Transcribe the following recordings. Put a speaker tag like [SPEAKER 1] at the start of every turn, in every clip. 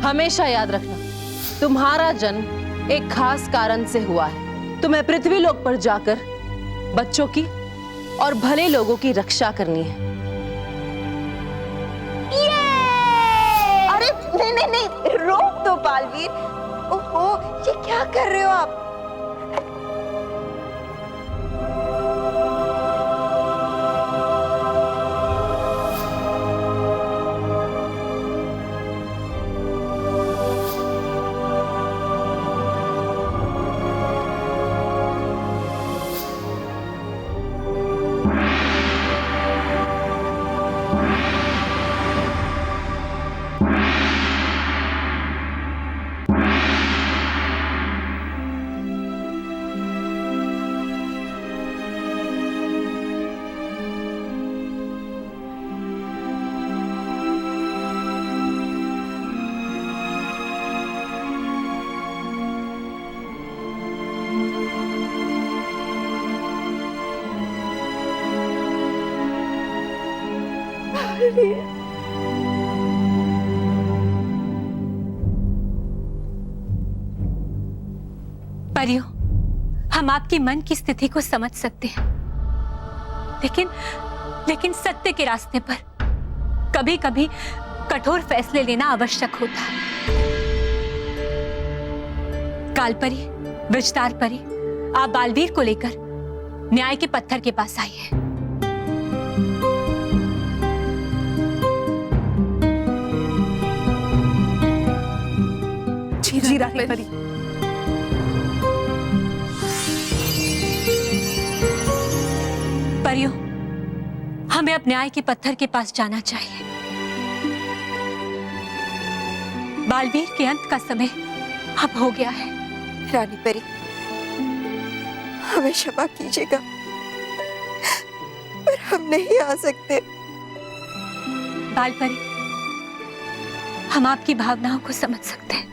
[SPEAKER 1] हमेशा याद रखना, तुम्हारा जन्म एक खास कारण से हुआ है। तुम्हें पृथ्वी लोक पर जाकर बच्चों की और भले लोगों की रक्षा करनी है।
[SPEAKER 2] अरे नहीं नहीं नहीं, रोक दो बालवीर। ओहो, ये क्या कर रहे हो आप?
[SPEAKER 3] परियों, हम आपकी मन की स्थिति को समझ सकते हैं, लेकिन सत्य के रास्ते पर कभी कभी कठोर फैसले लेना आवश्यक होता है। कालपरी, विजतार परी, आप बालवीर को लेकर न्याय के पत्थर के पास आई है।
[SPEAKER 4] जी रानी परी।
[SPEAKER 3] परियों, हमें अब न्याय के पत्थर के पास जाना चाहिए। बालवीर के अंत का समय अब हो गया है।
[SPEAKER 2] रानी परी, हमें क्षमा कीजिएगा, पर हम नहीं आ सकते।
[SPEAKER 3] बालपरी, हम आपकी भावनाओं को समझ सकते हैं।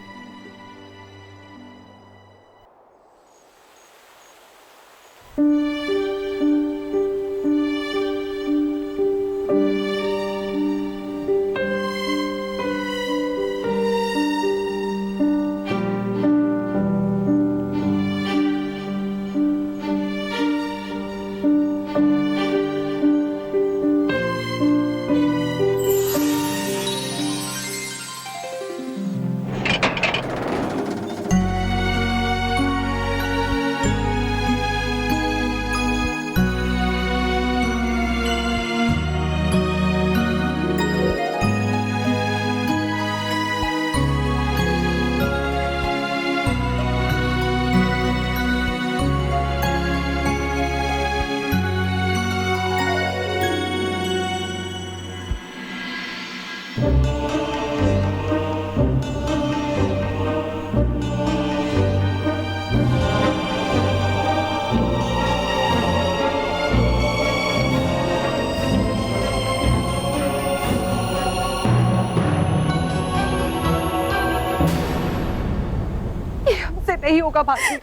[SPEAKER 4] नहीं होगा भाभी।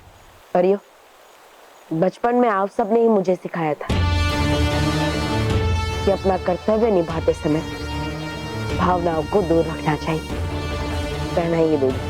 [SPEAKER 5] परियो, बचपन में आप सबने ही मुझे सिखाया था कि अपना कर्तव्य निभाते समय भावनाओं को दूर रखना चाहिए। पहनाइए दूध।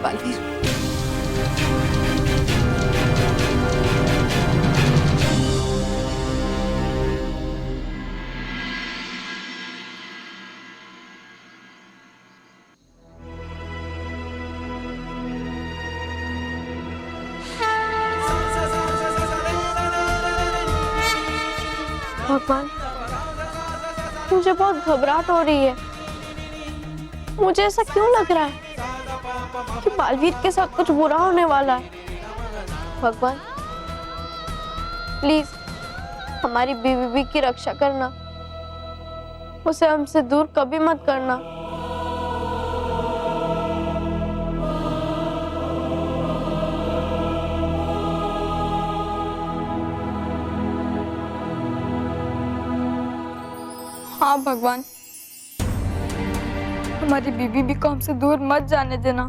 [SPEAKER 4] बालवीर,
[SPEAKER 6] भगवान, मुझे बहुत घबराहट हो रही है। मुझे ऐसा क्यों लग रहा है? कि बालवीर के साथ कुछ बुरा होने वाला है। भगवान प्लीज हमारी बीवी की रक्षा करना, उसे हमसे दूर कभी मत करना। हाँ भगवान, हमारी बीबी को हमसे दूर मत जाने देना।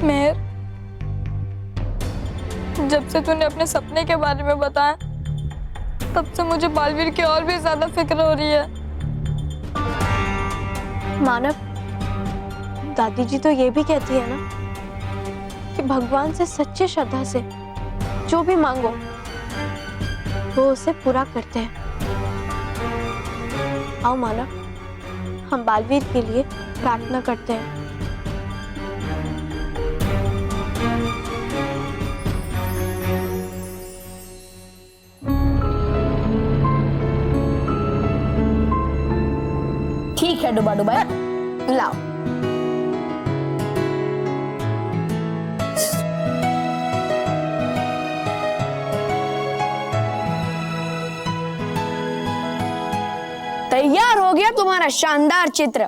[SPEAKER 6] मेहर, जब से तूने अपने सपने के बारे में बताया तब से मुझे बालवीर की और भी ज्यादा फिक्र हो रही है। मानव, दादी जी तो ये भी कहती है ना कि भगवान से सच्ची श्रद्धा से जो भी मांगो वो उसे पूरा करते हैं। आओ मानव, हम बालवीर के लिए प्रार्थना करते हैं।
[SPEAKER 5] ठीक है डुबा डुबा, लाओ। तैयार हो गया तुम्हारा शानदार चित्र।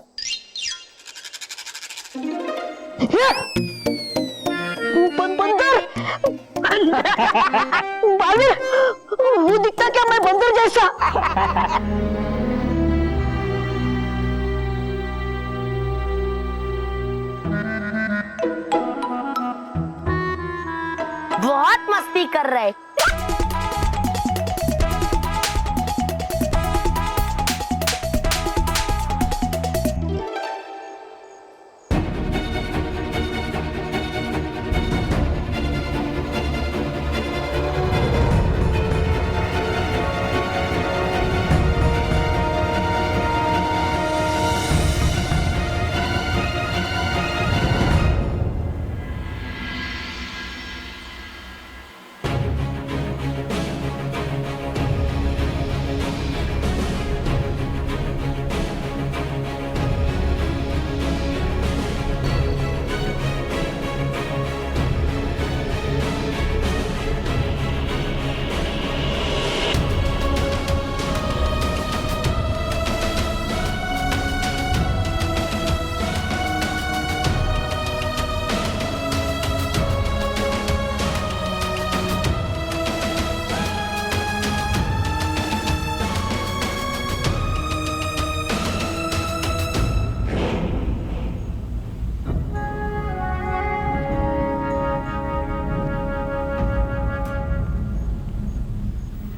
[SPEAKER 2] बंदर बालवीर, वो दिखता क्या मैं बंदर जैसा?
[SPEAKER 5] बहुत मस्ती कर रहे।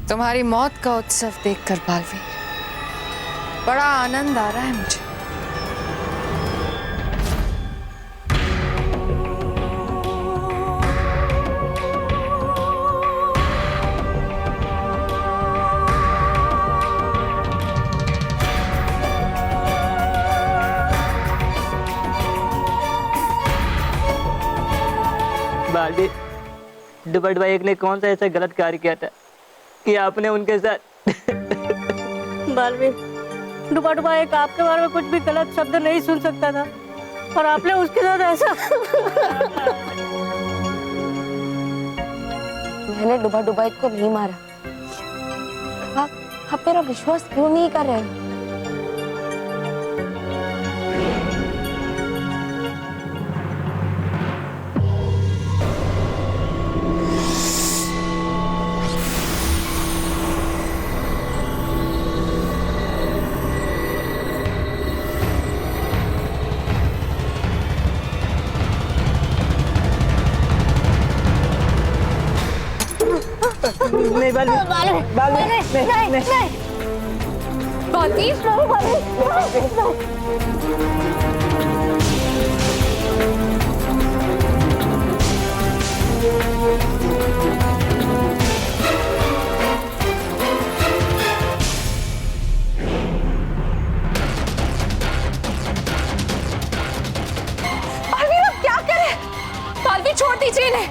[SPEAKER 4] तुम्हारी मौत का उत्सव देखकर बालवीर, बड़ा आनंद आ रहा है मुझे।
[SPEAKER 7] बालवीर, डुबा डुबा एक ने कौन सा ऐसा गलत कार्य किया था कि आपने उनके साथ?
[SPEAKER 8] बालवीर, डुबा डुबा एक आपके बारे में कुछ भी गलत शब्द नहीं सुन सकता था और आपने उसके साथ ऐसा।
[SPEAKER 5] मैंने डुबा डुबा को नहीं मारा। आप मेरा विश्वास क्यों नहीं कर रहे?
[SPEAKER 7] नहीं बालवीर, बालवीर, नहीं।
[SPEAKER 6] बालवीर, अब क्या करें? बालवीर, छोड़ दीजिए इन्हें।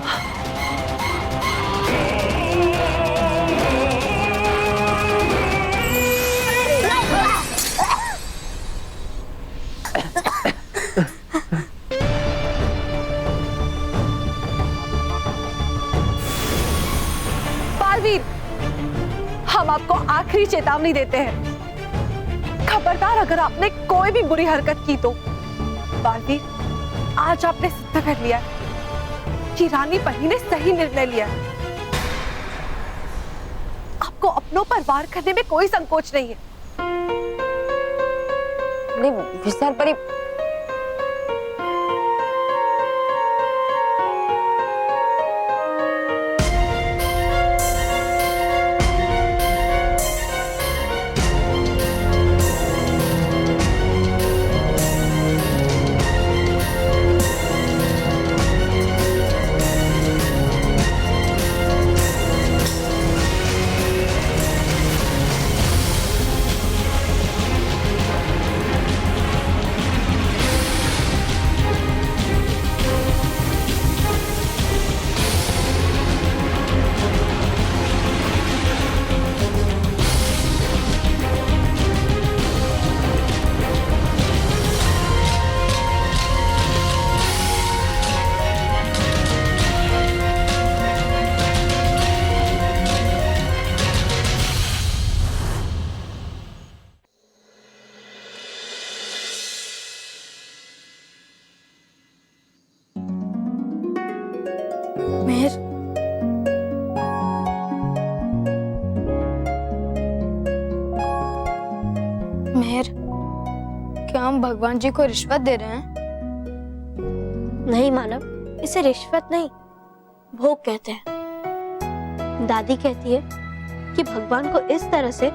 [SPEAKER 9] आपको आखिरी चेतावनी देते हैं। खबरदार अगर आपने कोई भी बुरी हरकत की तो। बालवीर, आज आपने सिद्ध कर लिया कि रानी परी ने सही निर्णय लिया। आपको अपनों पर वार करने में कोई संकोच नहीं है।
[SPEAKER 6] नहीं विस्तार परी, मेहर, मेहर, क्या हम भगवान जी को रिश्वत दे रहे हैं? नहीं मानव, इसे रिश्वत नहीं, भोग कहते हैं। दादी कहती है कि भगवान को इस तरह से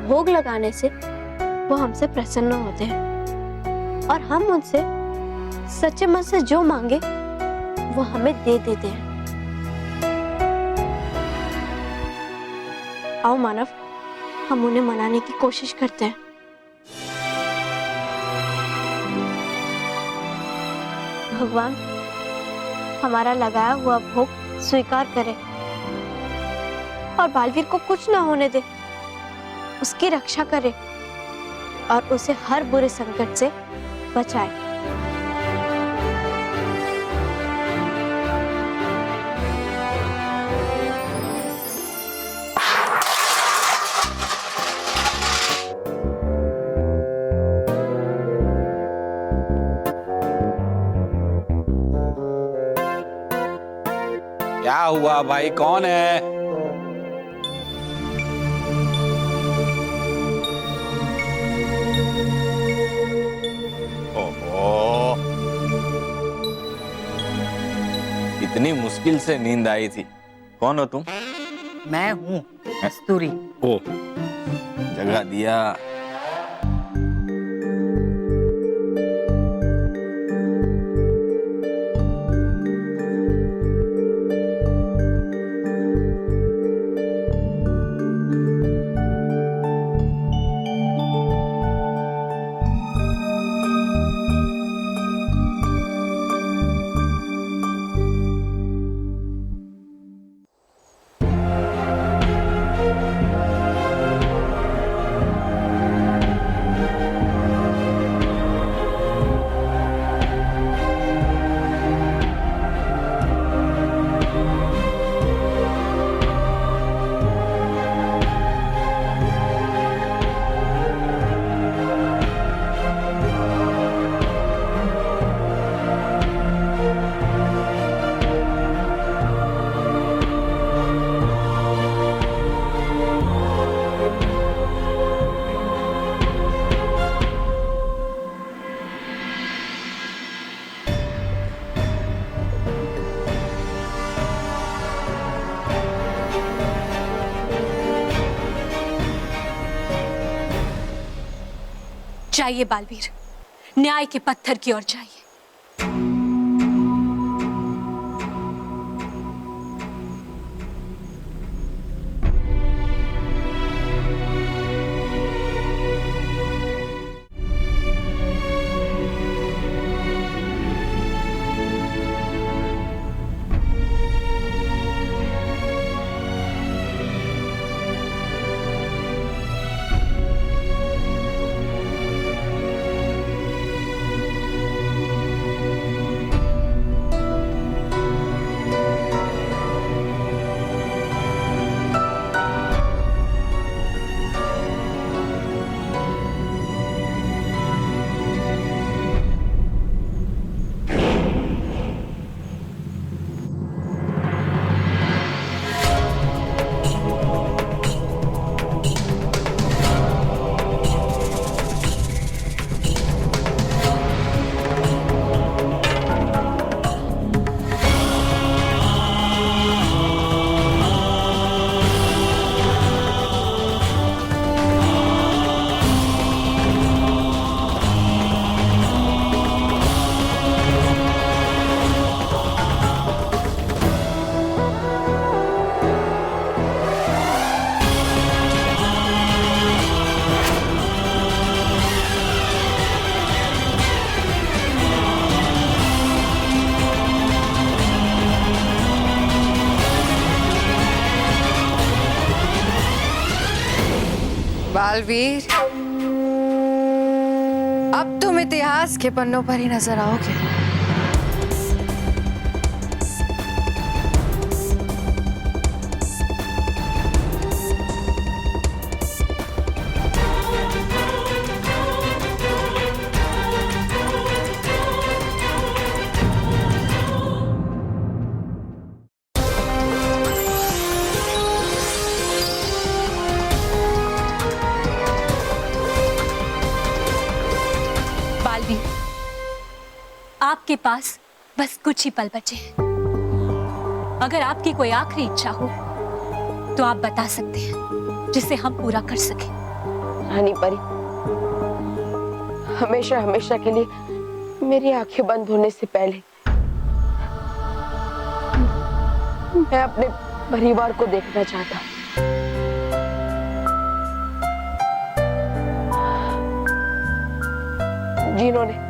[SPEAKER 6] भोग लगाने से वो हमसे प्रसन्न होते हैं और हम उनसे सच्चे मन से जो मांगे वो हमें दे देते हैं। आओ मानव, हम उन्हें मनाने की कोशिश करते हैं। भगवान हमारा लगाया हुआ भोग स्वीकार करे और बालवीर को कुछ ना होने दे, उसकी रक्षा करे और उसे हर बुरे संकट से बचाए।
[SPEAKER 10] क्या हुआ भाई, कौन है? ओहो, इतनी मुश्किल से नींद आई थी। कौन हो तुम?
[SPEAKER 11] मैं हूँ कस्तूरी।
[SPEAKER 10] ओ, जगा दिया।
[SPEAKER 3] जाइए बालवीर, न्याय के पत्थर की ओर जाइए।
[SPEAKER 4] बालवीर, अब तुम इतिहास के पन्नों पर ही नजर आओगे।
[SPEAKER 3] बालवीर, आपके पास बस कुछ ही पल बचे हैं। अगर आपकी कोई आखिरी इच्छा हो तो आप बता सकते हैं, जिसे हम पूरा कर सकें।
[SPEAKER 5] रानी परी, हमेशा हमेशा के लिए मेरी आंखें बंद होने से पहले मैं अपने परिवार को देखना चाहता हूँ। जिन्होंने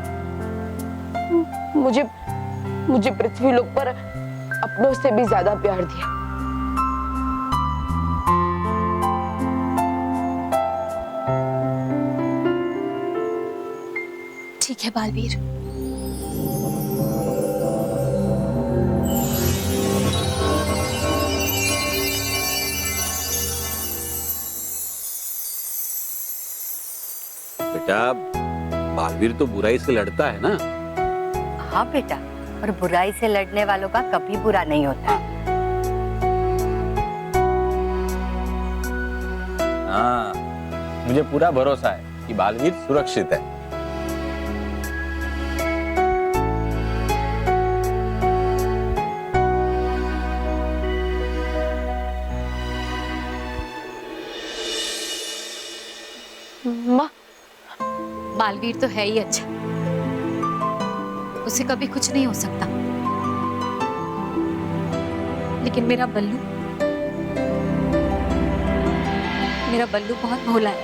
[SPEAKER 5] मुझे पृथ्वी लोक पर अपनों से भी ज्यादा प्यार दिया।
[SPEAKER 3] ठीक है बालवीर,
[SPEAKER 12] बेटा, बालवीर तो बुराई से लड़ता है ना।
[SPEAKER 11] हाँ बेटा, और बुराई से लड़ने वालों का कभी बुरा नहीं होता।
[SPEAKER 10] हाँ, मुझे पूरा भरोसा है कि बालवीर सुरक्षित है।
[SPEAKER 5] माँ,
[SPEAKER 3] बालवीर तो है ही अच्छा, उसे कभी कुछ नहीं हो सकता। लेकिन मेरा बल्लू बहुत भोला है।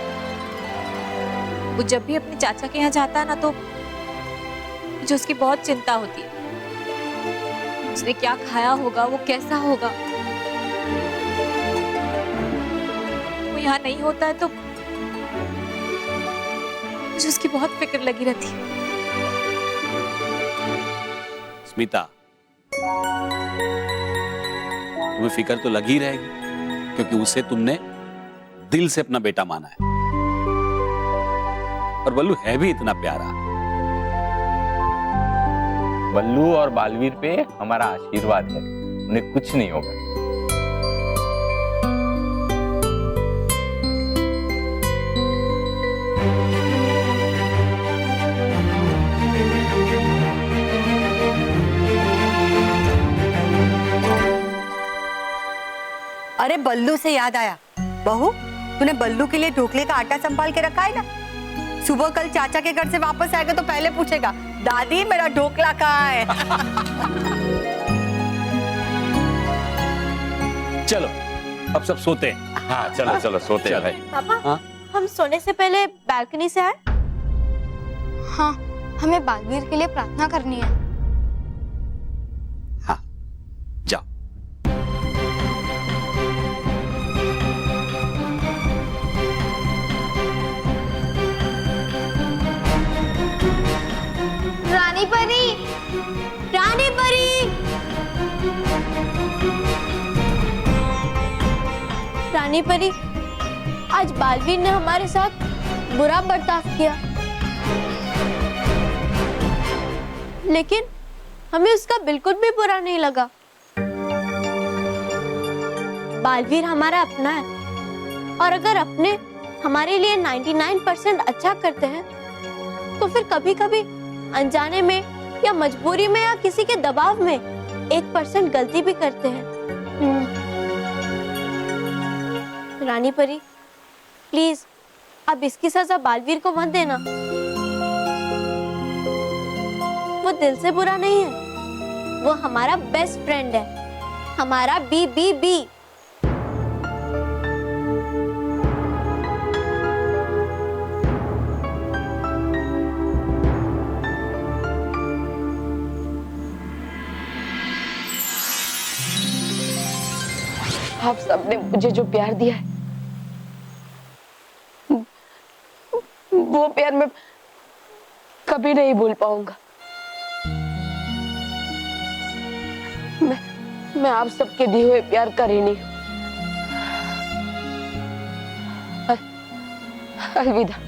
[SPEAKER 3] वो जब भी अपने चाचा के यहाँ जाता है ना, तो मुझे उसकी बहुत चिंता होती है। उसने क्या खाया होगा, वो कैसा होगा। वो यहाँ नहीं होता है तो मुझे उसकी बहुत फिक्र लगी रहती है।
[SPEAKER 12] स्मिता, तुम्हें फिक्र तो लगी रहेगी, क्योंकि उसे तुमने दिल से अपना बेटा माना है। और बल्लू है भी इतना प्यारा।
[SPEAKER 10] बल्लू और बालवीर पे हमारा आशीर्वाद है, उन्हें कुछ नहीं होगा।
[SPEAKER 11] अरे बल्लू से याद आया, बहू, तूने बल्लू के लिए ढोकले का आटा संभाल के रखा है ना? सुबह कल चाचा के घर से वापस आएगा तो पहले पूछेगा, दादी मेरा ढोकला कहाँ है?
[SPEAKER 12] चलो अब सब सोते हैं।
[SPEAKER 10] हाँ चलो चलो सोते हैं भाई।
[SPEAKER 6] पापा,
[SPEAKER 12] हाँ?
[SPEAKER 6] हम सोने से पहले बालकनी से आए।
[SPEAKER 13] हाँ, हमें बालवीर के लिए प्रार्थना करनी है।
[SPEAKER 12] हाँ, जाओ।
[SPEAKER 6] रानी परी, रानी परी, रानी परी, आज बालवीर ने हमारे साथ बुरा बर्ताव किया, लेकिन हमें उसका बिल्कुल भी बुरा नहीं लगा। बालवीर हमारा अपना है, और अगर अपने हमारे लिए 99% अच्छा करते हैं, तो फिर कभी कभी अनजाने में या मजबूरी में या किसी के दबाव में 1% गलती भी करते हैं। रानी परी, प्लीज अब इसकी सजा बालवीर को मत देना। वो दिल से बुरा नहीं है, वो हमारा बेस्ट फ्रेंड है, हमारा BBB।
[SPEAKER 5] आप सबने मुझे जो प्यार दिया है, वो प्यार मैं कभी नहीं भूल पाऊंगा। मैं आप सबके दिए हुए प्यार का ऋणी हूं। अलविदा।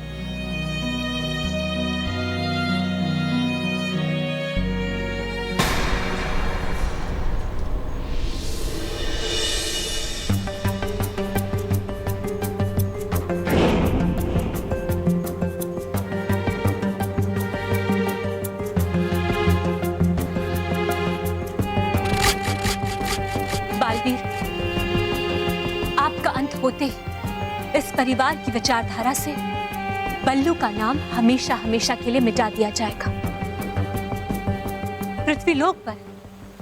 [SPEAKER 3] बालवीर, आपका अंत होते ही इस परिवार की विचारधारा से बल्लू का नाम हमेशा हमेशा के लिए मिटा दिया जाएगा। पृथ्वीलोक पर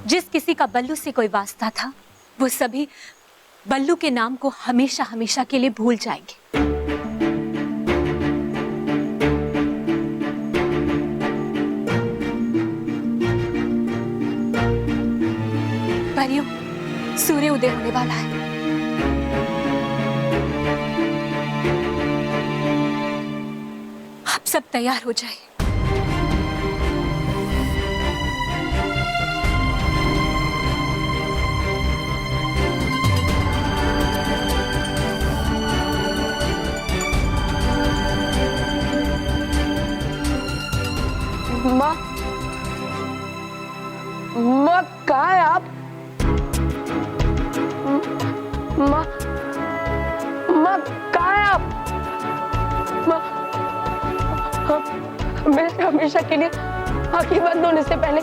[SPEAKER 3] जिस किसी का बल्लू से कोई वास्ता था, वो सभी बल्लू के नाम को हमेशा हमेशा के लिए भूल जाएंगे। परियों, सूर्य उदय होने वाला है। आप सब तैयार हो जाइए।
[SPEAKER 5] माँ, माँ कहाँ है आप? माँ, माँ कहाँ है आप? माँ, मेरे हमेशा के लिए आंखें बंद होने से पहले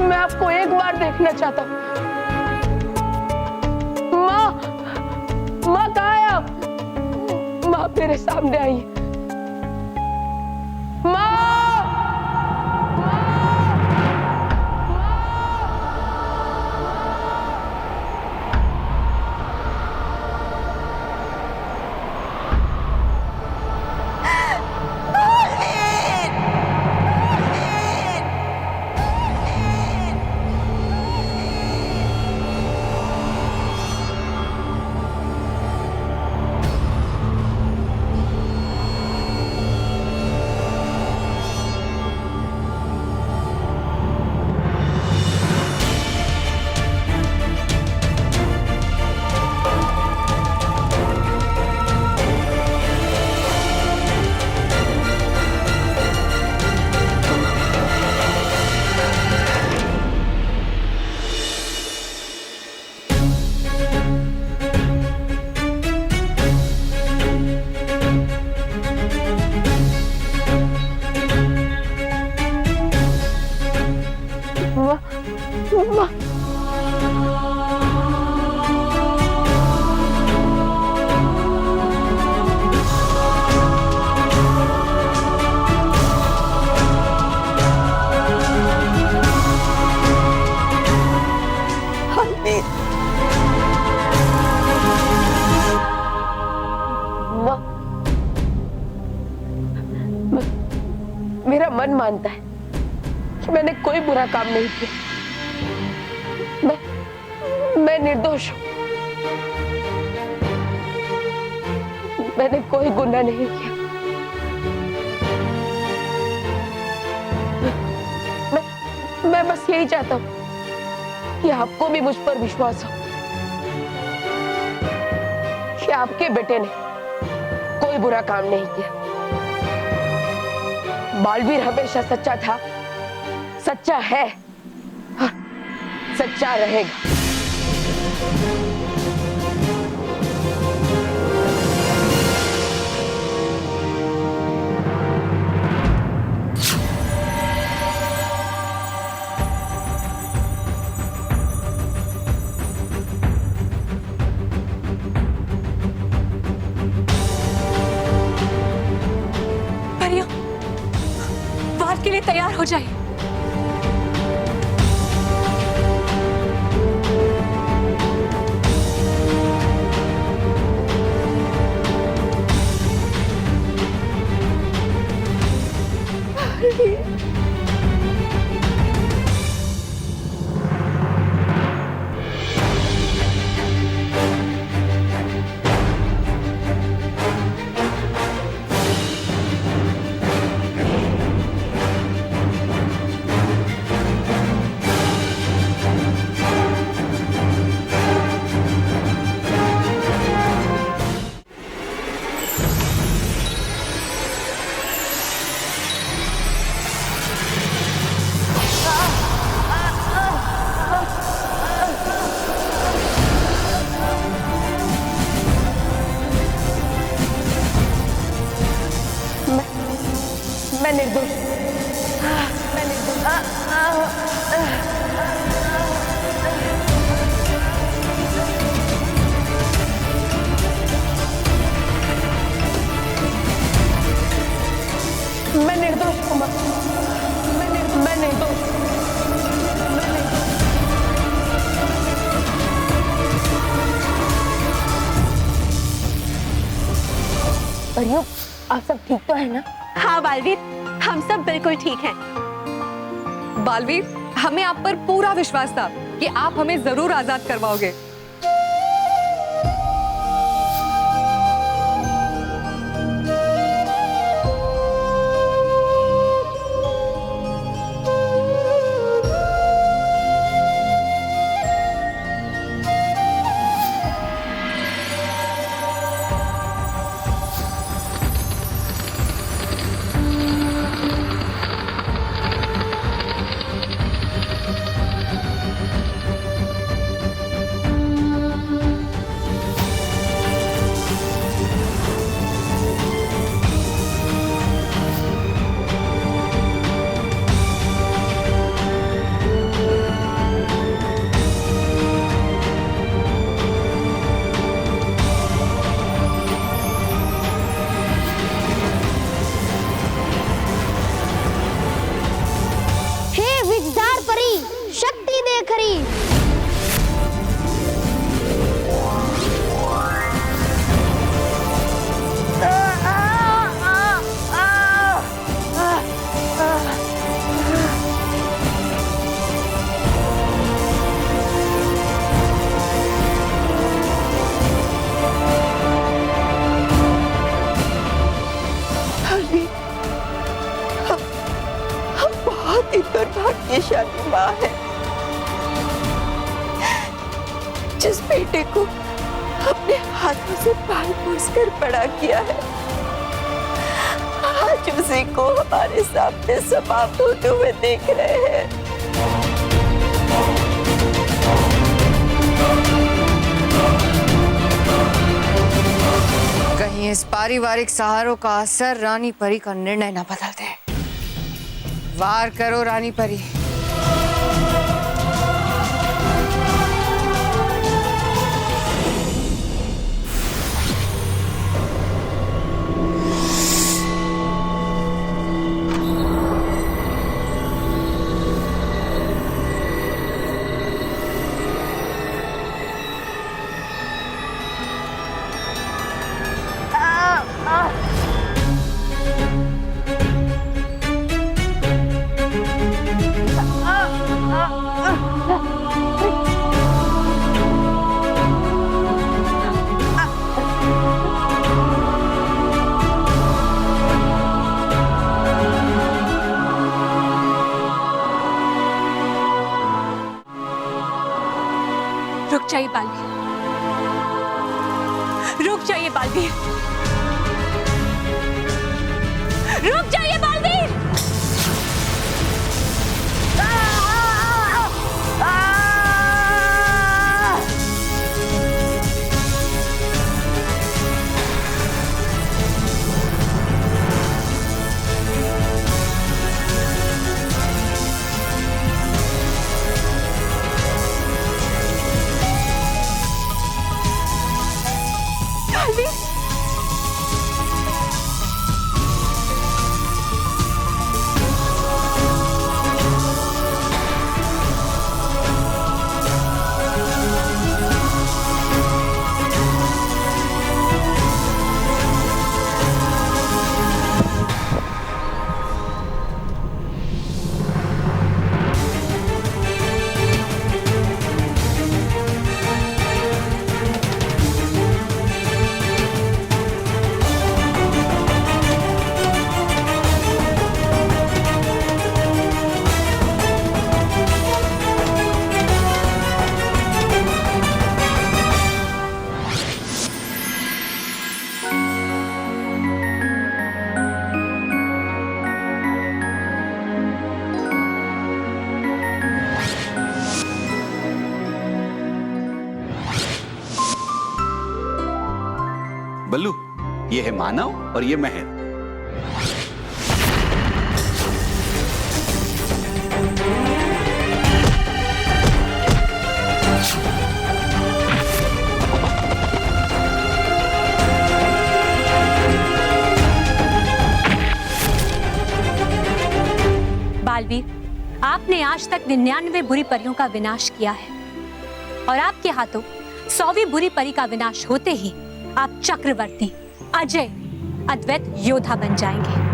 [SPEAKER 5] मैं आपको एक बार देखना चाहता हूँ। माँ, माँ कहाँ है आप? माँ मेरे सामने आइए। माँ, मेरा मन मानता है कि मैंने कोई बुरा काम नहीं किया। मैं निर्दोष हूं। मैंने कोई गुनाह नहीं किया। मैं बस यही चाहता हूं कि आपको भी मुझ पर विश्वास हो कि आपके बेटे ने कोई बुरा काम नहीं किया। बालवीर हमेशा सच्चा था, सच्चा है और सच्चा रहेगा।
[SPEAKER 3] परियों, वार के लिए तैयार हो जाए।
[SPEAKER 6] आप सब ठीक तो है ना?
[SPEAKER 9] हाँ बालवीर, हम सब बिल्कुल ठीक हैं।
[SPEAKER 4] बालवीर, हमें आप पर पूरा विश्वास था कि आप हमें जरूर आजाद करवाओगे।
[SPEAKER 13] शक्ति दे खरी।
[SPEAKER 2] बहुत ही दुर्भाग्यशाली माँ है जिस बेटे को अपने हाथों से पाल पोस कर बड़ा किया है। आज उसी को हमारे सामने समाप्त होते हुए देख रहे हैं।
[SPEAKER 4] कहीं इस पारिवारिक सहारों का असर रानी परी का निर्णय न बदल दे। वार करो रानी परी।
[SPEAKER 3] रुक जाइए बालवीर, रुक जाइए बालवीर, रुक जाइए बालवीर।
[SPEAKER 12] बल्लू, ये है मानव और ये महर।
[SPEAKER 3] बालवीर, आपने आज तक 99 बुरी परियों का विनाश किया है और आपके हाथों 100वीं बुरी परी का विनाश होते ही आप चक्रवर्ती, अजय अद्वैत योद्धा बन जाएंगे।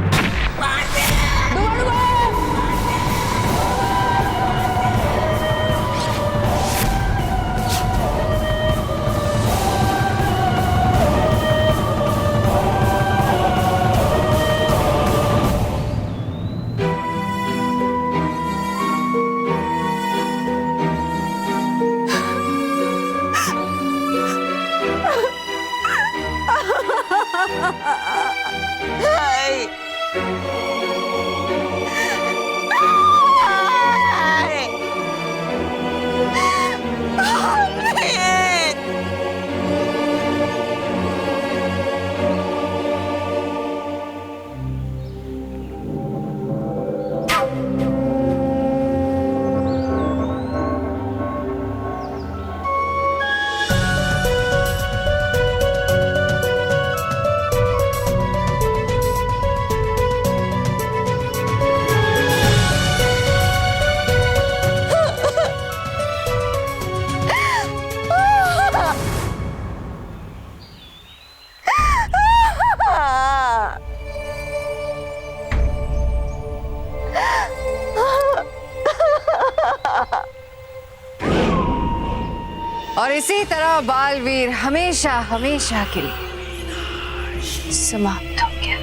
[SPEAKER 4] और इसी तरह बालवीर हमेशा हमेशा के लिए समाप्त हो गया।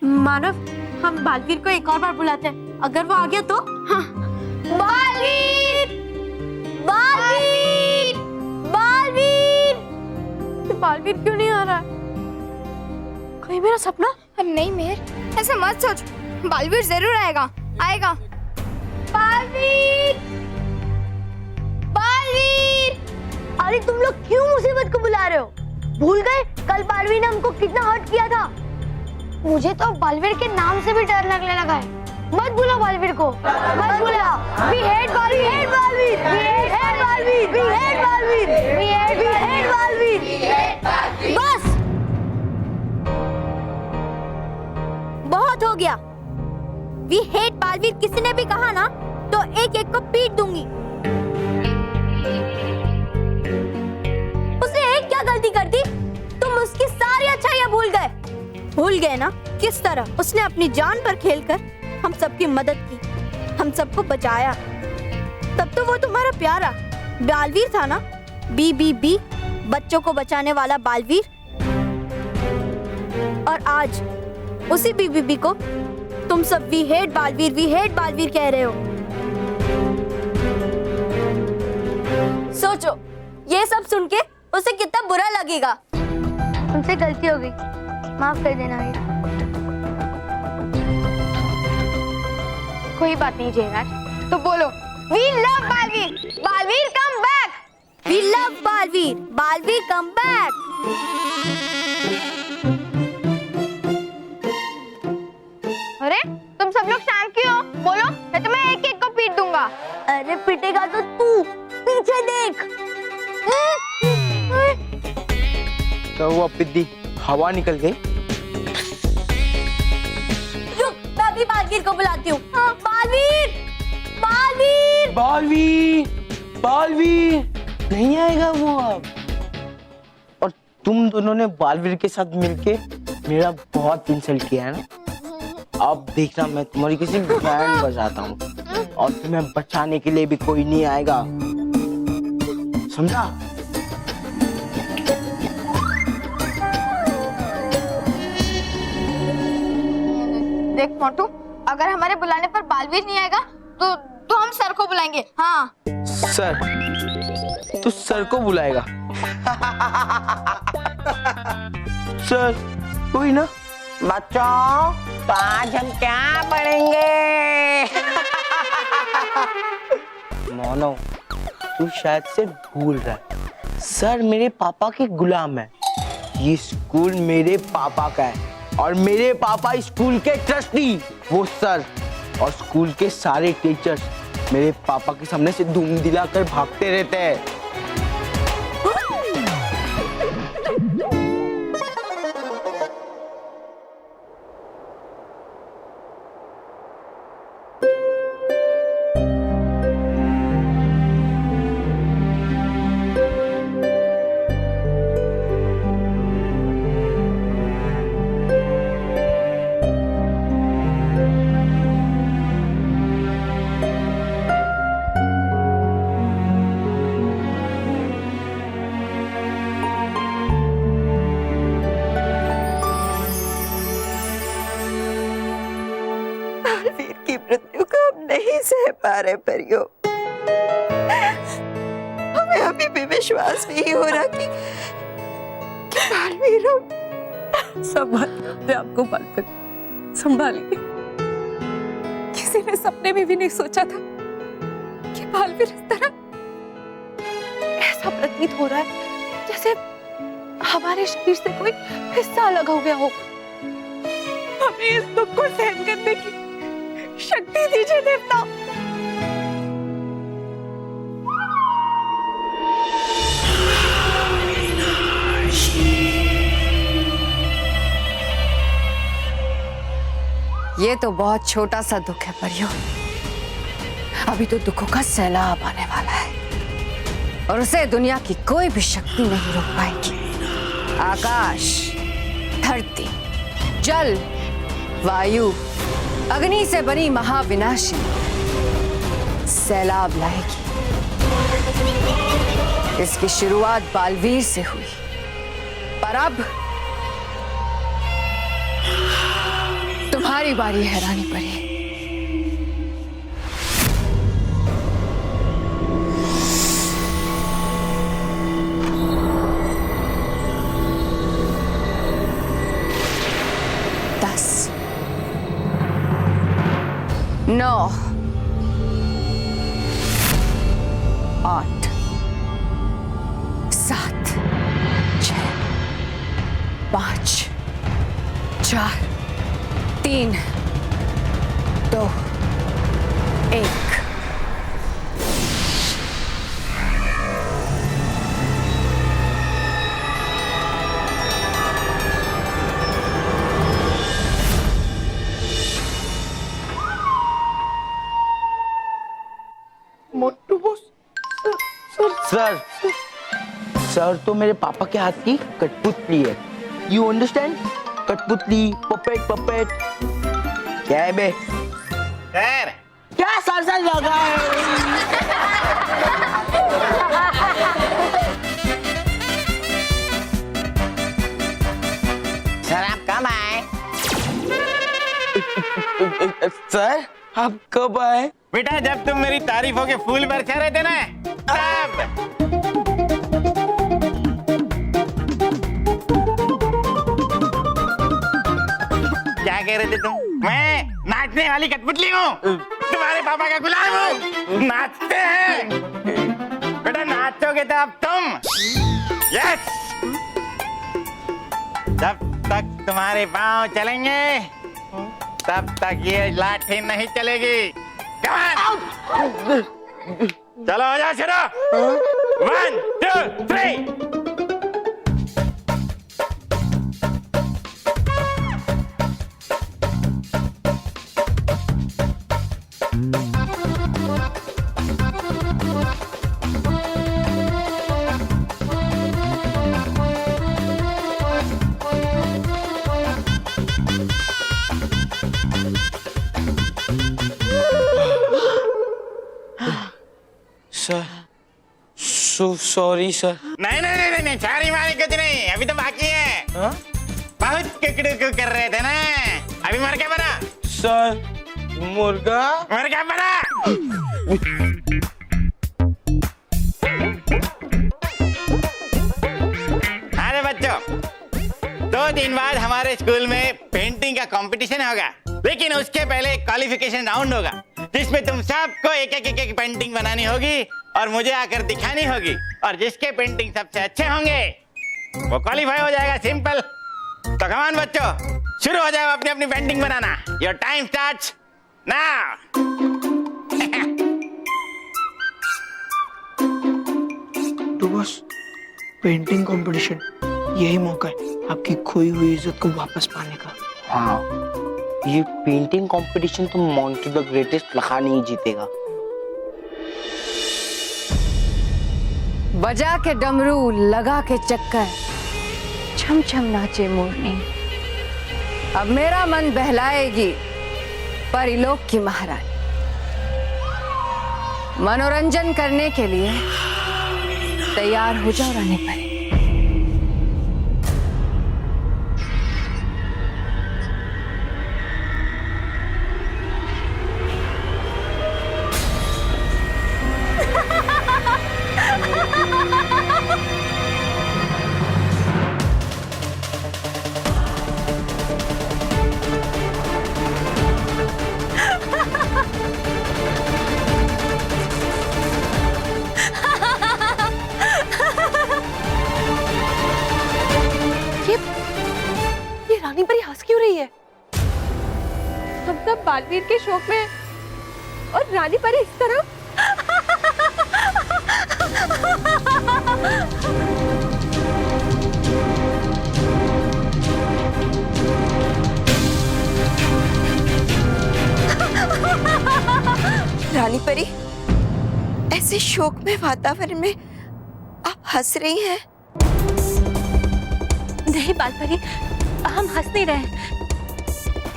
[SPEAKER 6] मानव, हम बालवीर को एक और बार बुलाते हैं, अगर वो आ गया तो। हाँ। बालवीर! बालवीर! बालवीर! बालवीर क्यों नहीं आ रहा है? कहीं मेरा सपना?
[SPEAKER 13] अरे नहीं मेहर, ऐसा मत सोच, बालवीर जरूर आएगा, आएगा। बालवीर! बालवीर!
[SPEAKER 6] अरे तुम लोग क्यों मुसीबत को बुला रहे हो? भूल गए कल बालवीर ने हमको कितना हर्ट किया था?
[SPEAKER 13] मुझे तो बालवीर के नाम से भी डर लगने लगा है।
[SPEAKER 6] मत भूलो बालवीर को, मत भूलो। We hate Baalveer, hate Baalveer, we hate Baalveer, we hate Baalveer, we hate Baalveer. बस, बहुत हो गया। We hate बालवीर किसी ने भी कहा ना तो एक एक को पीट दूंगी। उसने एक क्या गलती कर दी? तुम उसकी सारी अच्छाइयां भूल गए। भूल गए ना किस तरह उसने अपनी जान पर खेलकर हम सबकी मदद की, हम सबको बचाया। तब तो वो तुम्हारा प्यारा बालवीर था ना, BBB, बच्चों को बचाने वाला बालवीर। और आज उसी BBB को तुम सब वी हेट बालवीर कह रहे हो। सोचो, ये सब सुन के उसे कितना बुरा लगेगा।
[SPEAKER 13] उनसे गलती हो गई, माफ कर देना भैया। कोई बात नहीं जयराज, तो बोलो we love Baalveer, Baalveer come back.
[SPEAKER 6] We love Baalveer, Baalveer come back.
[SPEAKER 13] अरे तुम सब लोग शांत क्यों हो? बोलो, मैं तुम्हें एक एक को पीट दूंगा।
[SPEAKER 6] अरे पिटेगा तो तू, पीछे देख।
[SPEAKER 14] तो वो पिद्दी हवा निकल गई।
[SPEAKER 6] रुक, मैं अभी बालवीर को बुलाती हूँ। बालवीर! बालवीर!
[SPEAKER 14] बालवीर नहीं आएगा वो अब। और तुम दोनों ने बालवीर के साथ मिलके मेरा बहुत इंसल्ट किया है ना। अब देखना, मैं तुम्हारी किसी बैंड बजाता हूँ और तुम्हें बचाने के लिए भी कोई नहीं आएगा, समझा?
[SPEAKER 13] देख मोटू, अगर हमारे बुलाने पर बालवीर नहीं आएगा तो हम सर को बुलाएंगे। हाँ
[SPEAKER 14] सर? तो सर को बुलाएगा? सर कोई ना। बच्चों, तो आज हम क्या पढ़ेंगे? मोनो, तू शायद से भूल रहा है, सर मेरे पापा के गुलाम है। ये स्कूल मेरे पापा का है और मेरे पापा स्कूल के ट्रस्टी, वो सर और स्कूल के सारे टीचर्स मेरे पापा के सामने से धूम दिलाकर भागते रहते हैं।
[SPEAKER 2] पा रहे परियों। हमें अभी भी विश्वास नहीं हो रहा कि बालवीर
[SPEAKER 9] संभालिए आपको बालवीर, संभालिए। किसी ने सपने में भी नहीं सोचा था कि बालवीर इस तरह, ऐसा प्रतीत हो रहा है जैसे हमारे शरीर से कोई हिस्सा अलग हो गया हो। हमें इस दुख को सहन करने की शक्ति दीजिए देवता।
[SPEAKER 4] ये तो बहुत छोटा सा दुख है परियों। अभी तो दुखों का सैलाब आने वाला है और उसे दुनिया की कोई भी शक्ति नहीं रोक पाएगी। आकाश, धरती, जल, वायु, अग्नि से बनी महाविनाशी सैलाब लाएगी। इसकी शुरुआत बालवीर से हुई, पर अब तुम्हारी बारी है रानी परी। नौ, 8, 7, 6, 5, 4, 3, 2, 1।
[SPEAKER 14] सर तो मेरे पापा के हाथ की कठपुतली है। You understand? कठपुतली, पपेट पपेट। क्या है बे?
[SPEAKER 15] सर
[SPEAKER 14] क्या सर लगा है?
[SPEAKER 15] सर आप कब आए?
[SPEAKER 14] सर आप कब आए?
[SPEAKER 15] बेटा जब तुम मेरी तारीफों के फूल बरसा रहे थे ना, तब। क्या कह रहे थे तुम? मैं नाचने वाली कठपुतली हूँ, तुम्हारे पापा का गुलाम हूँ। नाचते हैं बेटा, नाचोगे तो अब तुम। यस, जब तक तुम्हारे पाँव चलेंगे तब तक ये लाठी नहीं चलेगी। चलो हो जाओ शुरू। 1, 2, 3।
[SPEAKER 14] Sir sorry sir.
[SPEAKER 15] नहीं, सारी मारी कुछ नहीं, अभी तो बाकी है। बहुत कुकड़ू कर रहे थे ना, अभी मर क्या बना?
[SPEAKER 14] सर मुर्गा
[SPEAKER 15] मर क्या बना? अरे बच्चों, 2 दिन बाद हमारे स्कूल में पेंटिंग का कंपटीशन होगा, लेकिन उसके पहले क्वालिफिकेशन राउंड होगा जिसमें तुम सबको एक पेंटिंग बनानी होगी और मुझे आकर दिखानी होगी, और जिसके पेंटिंग सबसे अच्छे होंगे वो क्वालिफाई हो जाएगा। सिंपल। तो कमान बच्चों, शुरू हो जाओ अपनी अपनी painting banana. Your time starts now.
[SPEAKER 14] तो बस पेंटिंग कंपटीशन, यही मौका है आपकी खोई हुई इज्जत को वापस पाने का। हाँ, ये पेंटिंग कंपटीशन तो मॉन्टी द ग्रेटेस्ट लखा नहीं जीतेगा।
[SPEAKER 4] बजा के डमरू, लगा के चक्कर, छम छम नाचे मोरनी। अब मेरा मन बहलाएगी परिलोक की महारानी। मनोरंजन करने के लिए तैयार हो जाओ रानी परी।
[SPEAKER 9] बालवीर के शोक में और रानी परी इस तरफ।
[SPEAKER 2] रानी परी, ऐसे शोक में वातावरण में आप हंस रही हैं?
[SPEAKER 3] नहीं बालपरी, हम हंस नहीं रहे।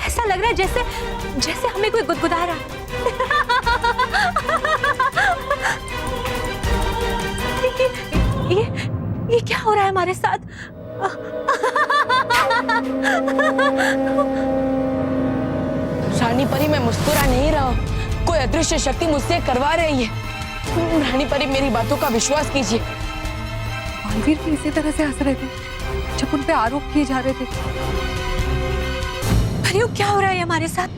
[SPEAKER 3] ऐसा लग रहा है जैसे जैसे हमें कोई गुदगुदा रहा है। ये क्या हो रहा है हमारे साथ?
[SPEAKER 5] रानी परी, मैं मुस्कुरा नहीं रहा हूँ, कोई अदृश्य शक्ति मुझसे करवा रही है। रानी परी, मेरी बातों का विश्वास कीजिए।
[SPEAKER 9] बालवीर भी इसी तरह से हंस रहे थे जब उन पे आरोप किए जा रहे थे।
[SPEAKER 3] परियो, क्या हो रहा है हमारे साथ?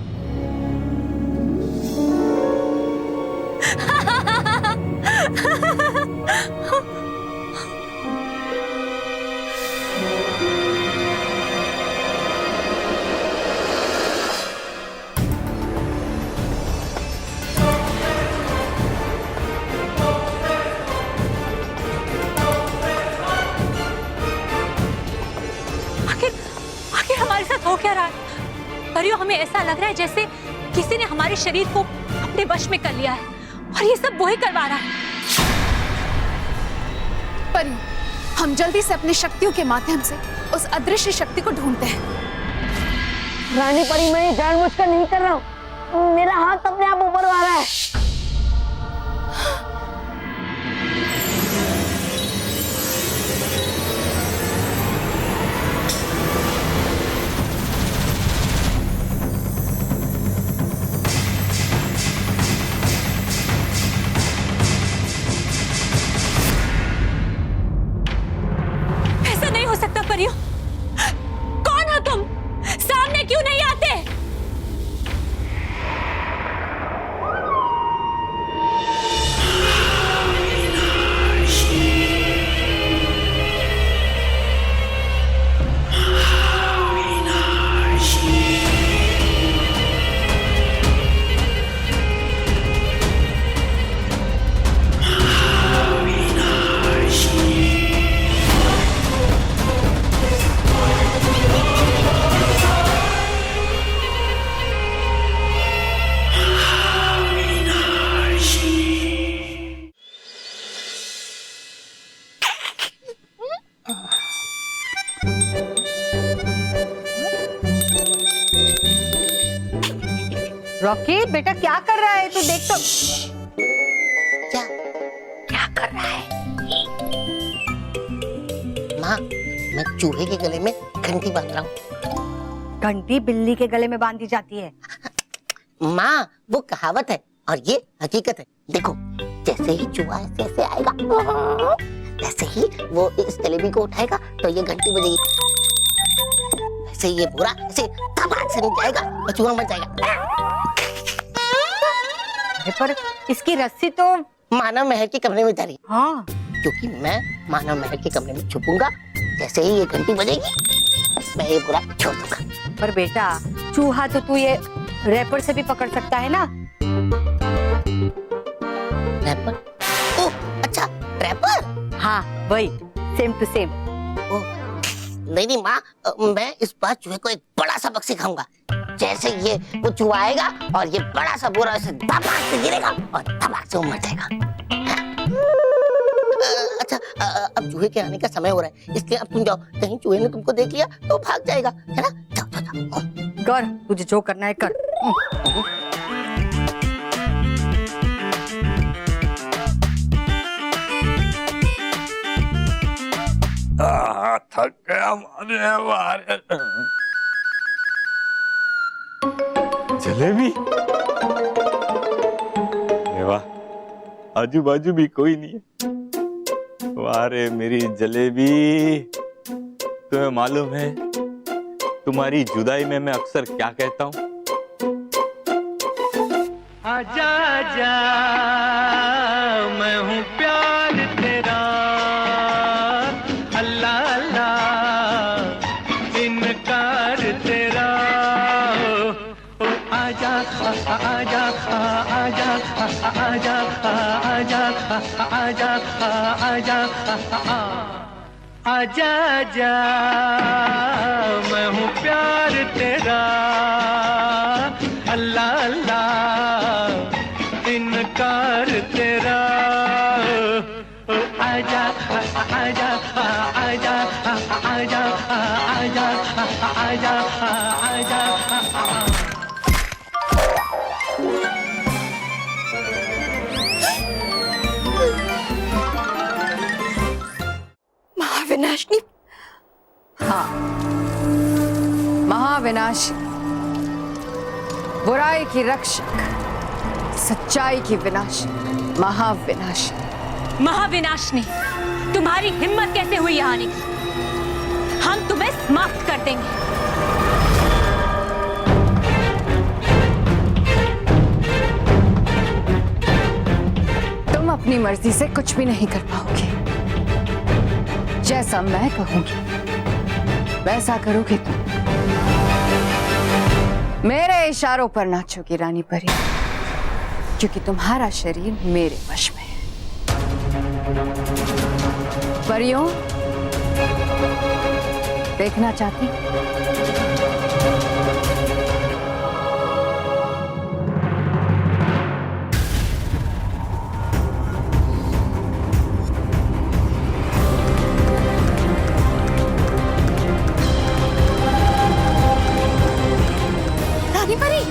[SPEAKER 3] आखिर हमारे साथ हो क्या रहा है? परियो, हमें ऐसा लग रहा है जैसे किसी ने हमारे शरीर को अपने वश में कर लिया है और ये सब वही करवा रहा है।
[SPEAKER 9] परी, हम जल्दी से अपनी शक्तियों के माध्यम से उस अदृश्य शक्ति को ढूंढते हैं।
[SPEAKER 5] रानी परी, मैं ये जानबूझकर नहीं कर रहा हूँ, मेरा हाथ अपने आप ऊपर आ रहा है।
[SPEAKER 3] परियो, कौन हो तुम? सामने क्यों नहीं आते?
[SPEAKER 11] रॉकी, बेटा क्या कर रहा है तू? देख तो।
[SPEAKER 16] क्या कर रहा है? माँ, मैं चूहे के गले में घंटी बांध रहा हूँ।
[SPEAKER 11] घंटी बिल्ली के गले में बांधी जाती है।
[SPEAKER 16] माँ, वो कहावत है और ये हकीकत है। देखो, जैसे ही चूहा ऐसे आएगा, वैसे ही वो इस जलेबी को उठाएगा तो ये घंटी बजेगी। वैसे ही ये पूरा ऐसे धमाक से नीचे आएगा और चूहा मर जाएगा।
[SPEAKER 11] पर इसकी रस्सी तो
[SPEAKER 16] मानव महल के कमरे में जा रही।
[SPEAKER 11] हाँ,
[SPEAKER 16] क्योंकि मैं मानव महल के कमरे में छुपूंगा। जैसे ही ये घंटी बजेगी, मैं ये पूरा छोड़ दूंगा।
[SPEAKER 11] पर बेटा, चूहा तो तू ये रैपर से भी पकड़ सकता है ना?
[SPEAKER 16] रैपर? ओह, अच्छा, रैपर?
[SPEAKER 11] हाँ, वही, सेम टू सेम।
[SPEAKER 16] नहीं माँ, मैं इस बार चूहे को एक बड़ा सबक सिखाऊंगा। जैसे ये वो चूहा आएगा और ये बड़ा सा बोरा ऐसे धमाक से गिरेगा और धमाक से वो मर जाएगा। अच्छा, अब चूहे के आने का समय हो रहा है, इसलिए अब तुम जाओ। कहीं चूहे ने तुमको देख लिया तो भाग जाएगा, है ना? जाओ जाओ जाओ।
[SPEAKER 11] कर, तुझे जो करना है कर।
[SPEAKER 10] थक गया मारे। जलेबी? वाह, आजू बाजू भी कोई नहीं है। वाह रे मेरी जलेबी। तुम्हें मालूम है तुम्हारी जुदाई में मैं अक्सर क्या कहता हूँ?
[SPEAKER 17] आजा आजा, मैं हूँ प्यार तेरा, अल्लाह अल्लाह इनकार तेरा। ओ आजा आजा आजा मैं हूँ प्यार तेरा अल्लाह अल्लाह इनकार तेरा ओ आजा आजा आजा आजा आजा आजा आजा
[SPEAKER 11] महाविनाशनी।
[SPEAKER 4] हाँ, महाविनाशी, बुराई की रक्षक, सच्चाई की विनाशी, महाविनाशी।
[SPEAKER 3] महाविनाशनी, तुम्हारी हिम्मत कैसे हुई यहाँ आने की? हम तुम्हें समाप्त कर देंगे।
[SPEAKER 4] तुम अपनी मर्जी से कुछ भी नहीं कर पाओगे। जैसा मैं कहूंगी वैसा करोगे तुम। मेरे इशारों पर नाचोगी रानी परी, क्योंकि तुम्हारा शरीर मेरे वश में है। परियों, देखना चाहती?
[SPEAKER 11] रानी परी,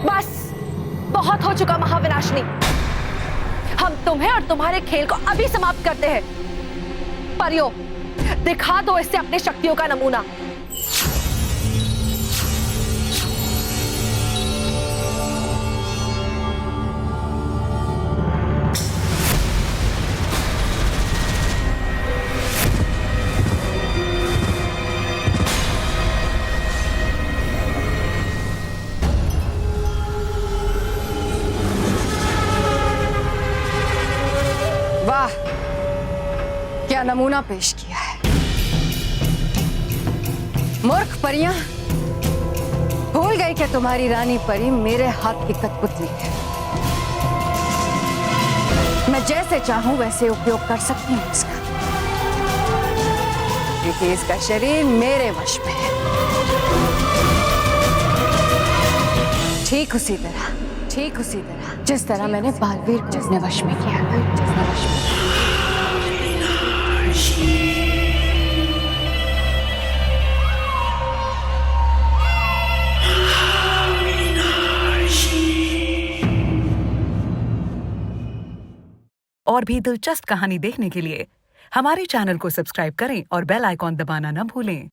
[SPEAKER 9] बस बहुत हो चुका महाविनाशनी। हम तुम्हें और तुम्हारे खेल को अभी समाप्त करते हैं। परियों, दिखा दो इससे अपनी शक्तियों का नमूना।
[SPEAKER 4] वाह, क्या नमूना पेश किया है। मूर्ख परियां, भूल गई कि तुम्हारी रानी परी मेरे हाथ की कठपुतली है। मैं जैसे चाहूं वैसे उपयोग कर सकती हूं इसका, क्योंकि इसका शरीर मेरे वश में है। ठीक उसी तरह जिस तरह मैंने बालवीर को अपने वश में किया था।
[SPEAKER 18] और भी दिलचस्प कहानी देखने के लिए हमारे चैनल को सब्सक्राइब करें और बेल आइकॉन दबाना न भूलें।